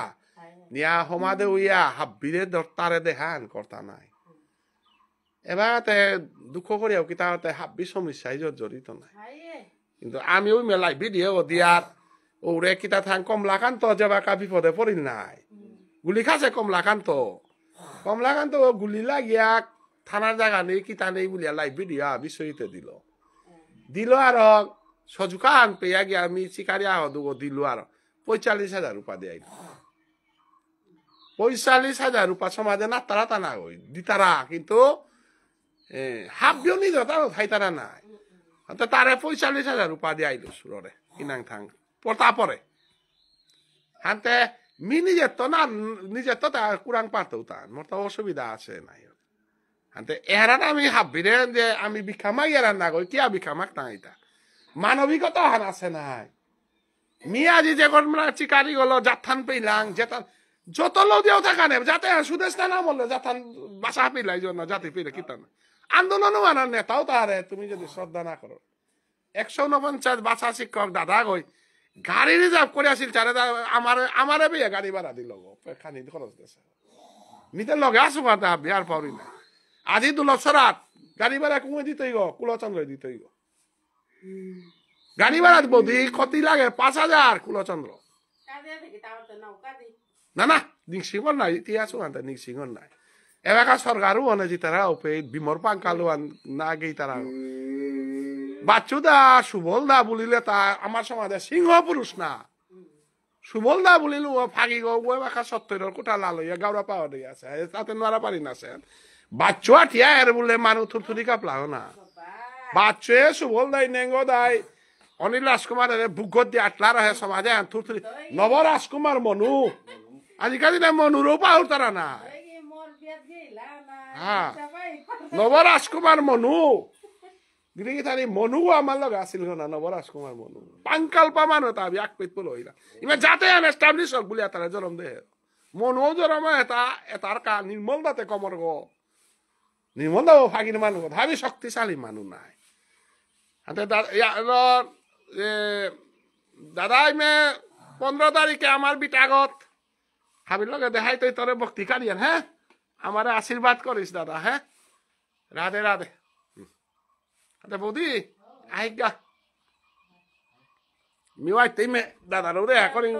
নিয়া সমাদে উইয়া হাব্বিরে দরতারে দেহান করতা নাই এবার দুঃখ করিয়াও কি তাহতে হাব্বি সমস্যায় জড়িত নাই কিন্তু আমি ওই মেলাই ভিডিও দিয়ার ওরে কিতা থাং কমলাকান্ত যেবাকা বিপদে পড়িল নাই গুলি খাছে কমলাকান্ত গুলি লাগিয়া থানার জায়গা নেই কিতা নেই বলিয়া লাইভ ভিডিও বিশ্বইতে দিল আর সজুকা আন পেয়া গিয়া আমি চিকারিয়া দুগো দিল আর 45,000 রুপা দিয়ে 45,000 রুপা সমাজে না তারা তা না ওই দিতারা কিন্তু হাবিও নিজ তারও থাইতারা নাই তারে 45,000 রুপা দিয়ে আইলো সুররে কিনাং থাং তারপরে হাতে মি নিজের তো না নিজের তো কুরাং পারতো তার মোর তো অসুবিধা আছে নাই হাতে এহারা আমি হাবিরে যে আমি ভিক্ষা মাগিয়ারা না কই কিয়া ভিক্ষা মাগ তাইতা মানবিকতা হান আছে নাই মিয়াজি যে গরমরা চিকারি গলো জাথান পেইলাং যেটা যত লো দিও থাকা নে যাতে সুদেশ না বললে জাথান বাসা পেইলাই জন্য জাতি পেইলে কিতা না আন্দোলনও আনার নেতাও তারে তুমি যদি শ্রদ্ধা না করো 149 বাসা শিক্ষক দাদা কই গাড়ি রিজার্ভ করে আসিল চারে আমারে বিয়ে গাড়ি ভাড়া দিল খানি খরচ দেশে মিতে লগে আসু কথা বিয়ার পারি না আজি 2 লক্ষ রাত গাড়ি ভাড়া কমে দিতেই গো কুলচন্দ্র দিতেই গো গাড়ি ভাড়া বৌদি কত লাগে 5,000 কুলচন্দ্র না না নিংসিংহর নাই ইতিহাস আনতে নিংসিংহর নাই এলাকা সরকারও অনেজি তারা ওপে বিমর পাঙ্কালো না গেই তারা বাচ্চু দা সুবল দা বলিলে তা আমার সমাজে সিংহ পুরুষ না সুবল দা বলিল ফাঁকি গো এলাকা 70 কোটা লাল হইয়া গাওড়া পাওয়া দিয়ে আছে তাতে নোয়ারা পারি না আছে বাচ্চু আঠিয়া এর বলে মানুষ থুরথুরি কাপলাও না বাচ্চে সুবল দাই নেঙ্গ দাই অনিল রাজকুমারের বুকত দিয়ে আটলা রহে সমাজে থুরথুরি নব রাজকুমার মনু আজিকালি না মনুরও পাও তারা না হ্যাঁ নব রাজকুমার মনু গিরি মনু আমার লগে আছিল না নব রাজকুমার মনু পাঙ্কাল পামানো তা এক পেট পলো হইলা ইমা যাতে আন এস্টাবলিশ হক বলি তারা জরম দে মনু জরম এটার কা নির্মল দাতে কমর গো নির্মল দাও ফাগির মানুষ ভাবি শক্তিশালী মানুষ নাই হাতে দাদা মে 15 তারিখে আমার বিটাগত হাবির লগে দেখাই তুই তোরে ভক্তি কারিয়ান হ্যাঁ আমারে আশীর্বাদ করিস দাদা হ্যাঁ রাধে রাধে হাতে বৌদি আহিগা মিওয়াই তেমে দাদা রে করিং